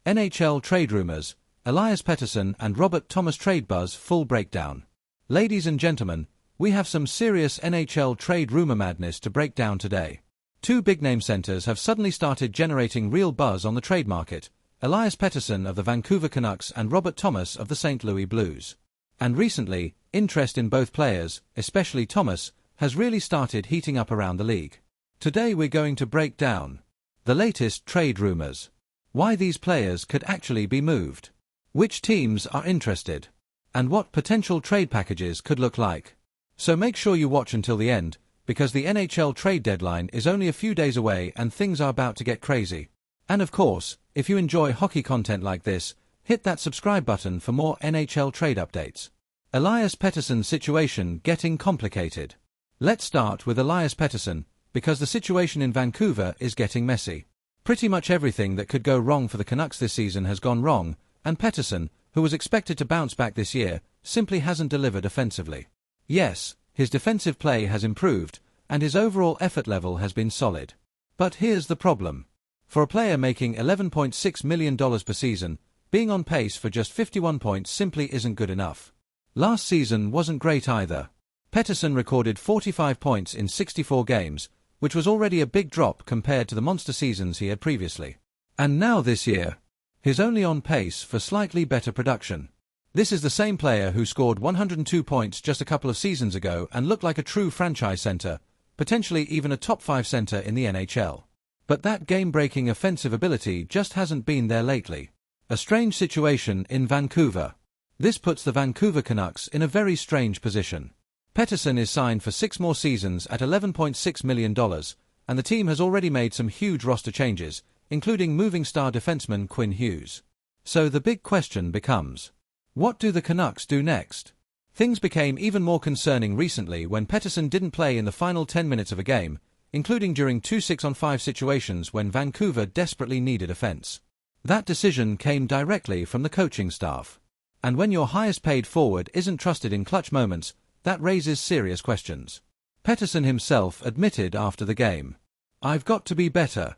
NHL trade rumors, Elias Pettersson and Robert Thomas trade buzz full breakdown. Ladies and gentlemen, we have some serious NHL trade rumor madness to break down today. Two big-name centers have suddenly started generating real buzz on the trade market, Elias Pettersson of the Vancouver Canucks and Robert Thomas of the St. Louis Blues. And recently, interest in both players, especially Thomas, has really started heating up around the league. Today we're going to break down the latest trade rumors, why these players could actually be moved, which teams are interested, and what potential trade packages could look like. So make sure you watch until the end, because the NHL trade deadline is only a few days away and things are about to get crazy. And of course, if you enjoy hockey content like this, hit that subscribe button for more NHL trade updates. Elias Pettersson's situation getting complicated. Let's start with Elias Pettersson, because the situation in Vancouver is getting messy. Pretty much everything that could go wrong for the Canucks this season has gone wrong, and Pettersson, who was expected to bounce back this year, simply hasn't delivered offensively. Yes, his defensive play has improved, and his overall effort level has been solid. But here's the problem. For a player making $11.6 million per season, being on pace for just 51 points simply isn't good enough. Last season wasn't great either. Pettersson recorded 45 points in 64 games, which was already a big drop compared to the monster seasons he had previously. And now this year, he's only on pace for slightly better production. This is the same player who scored 102 points just a couple of seasons ago and looked like a true franchise center, potentially even a top 5 center in the NHL. But that game-breaking offensive ability just hasn't been there lately. A strange situation in Vancouver. This puts the Vancouver Canucks in a very strange position. Pettersson is signed for 6 more seasons at $11.6 million, and the team has already made some huge roster changes, including moving star defenseman Quinn Hughes. So the big question becomes, what do the Canucks do next? Things became even more concerning recently when Pettersson didn't play in the final 10 minutes of a game, including during 2 6-on-5 situations when Vancouver desperately needed offense. That decision came directly from the coaching staff. And when your highest-paid forward isn't trusted in clutch moments, that raises serious questions. Pettersson himself admitted after the game, "I've got to be better."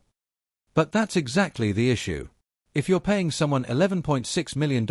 But that's exactly the issue. If you're paying someone $11.6 million,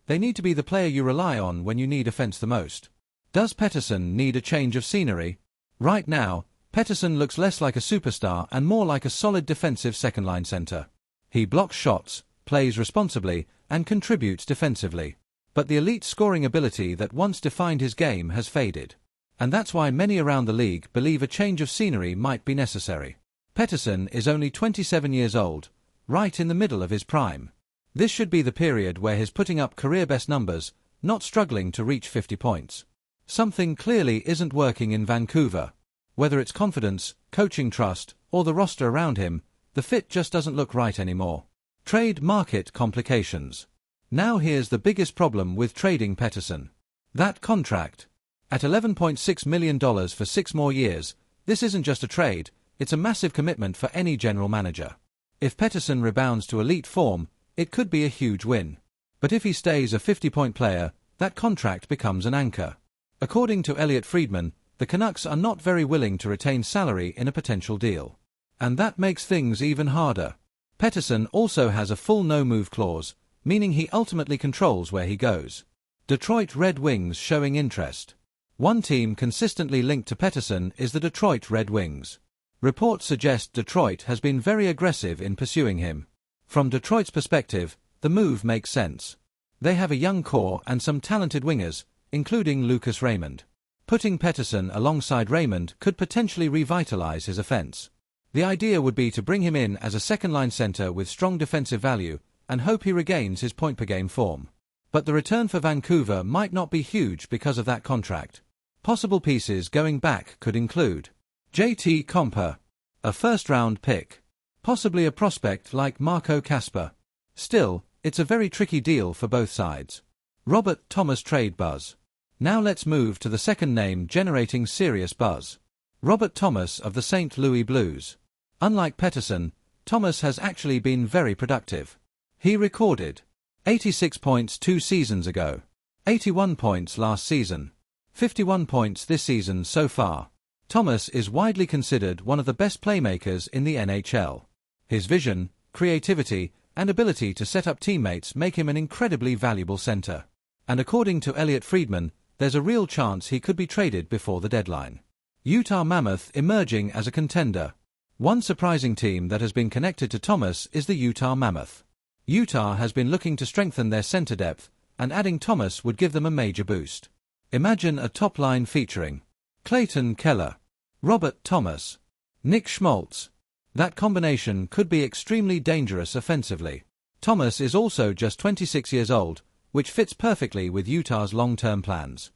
they need to be the player you rely on when you need offense the most. Does Pettersson need a change of scenery? Right now, Pettersson looks less like a superstar and more like a solid defensive second-line center. He blocks shots, plays responsibly, and contributes defensively. But the elite scoring ability that once defined his game has faded. And that's why many around the league believe a change of scenery might be necessary. Pettersson is only 27 years old, right in the middle of his prime. This should be the period where he's putting up career-best numbers, not struggling to reach 50 points. Something clearly isn't working in Vancouver. Whether it's confidence, coaching trust, or the roster around him, the fit just doesn't look right anymore. Trade market complications. Now here's the biggest problem with trading Pettersson. That contract. At $11.6 million for 6 more years, this isn't just a trade, it's a massive commitment for any general manager. If Pettersson rebounds to elite form, it could be a huge win. But if he stays a 50-point player, that contract becomes an anchor. According to Elliot Friedman, the Canucks are not very willing to retain salary in a potential deal. And that makes things even harder. Pettersson also has a full no-move clause, meaning he ultimately controls where he goes. Detroit Red Wings showing interest. One team consistently linked to Pettersson is the Detroit Red Wings. Reports suggest Detroit has been very aggressive in pursuing him. From Detroit's perspective, the move makes sense. They have a young core and some talented wingers, including Lucas Raymond. Putting Pettersson alongside Raymond could potentially revitalize his offense. The idea would be to bring him in as a second-line center with strong defensive value and hope he regains his point-per-game form. But the return for Vancouver might not be huge because of that contract. Possible pieces going back could include JT Compher, a first-round pick, possibly a prospect like Marco Kasper. Still, it's a very tricky deal for both sides. Robert Thomas trade buzz. Now let's move to the second name generating serious buzz. Robert Thomas of the St. Louis Blues. Unlike Pettersson, Thomas has actually been very productive. He recorded 86 points 2 seasons ago, 81 points last season, 51 points this season so far. Thomas is widely considered one of the best playmakers in the NHL. His vision, creativity, and ability to set up teammates make him an incredibly valuable center. And according to Elliot Friedman, there's a real chance he could be traded before the deadline. Utah Mammoth emerging as a contender. One surprising team that has been connected to Thomas is the Utah Mammoth. Utah has been looking to strengthen their center depth, and adding Thomas would give them a major boost. Imagine a top line featuring Clayton Keller, Robert Thomas, Nick Schmaltz. That combination could be extremely dangerous offensively. Thomas is also just 26 years old, which fits perfectly with Utah's long-term plans.